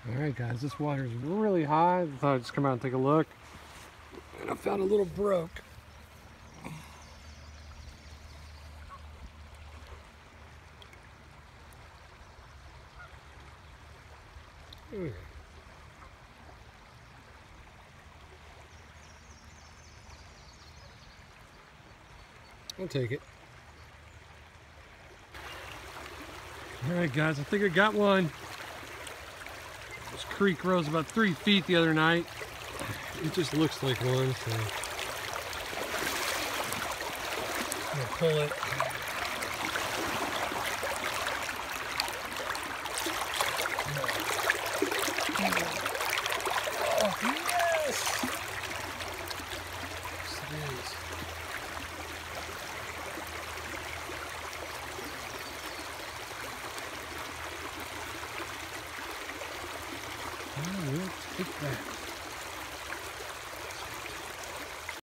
Alright guys, this water is really high. I thought I'd just come out and take a look. And I found a little brook. I'll take it. Alright guys, I think I got one. This creek rose about 3 feet the other night. It just looks like one, so I'm gonna pull it. Oh, yes! Yes, it is. Oh, we'll take that.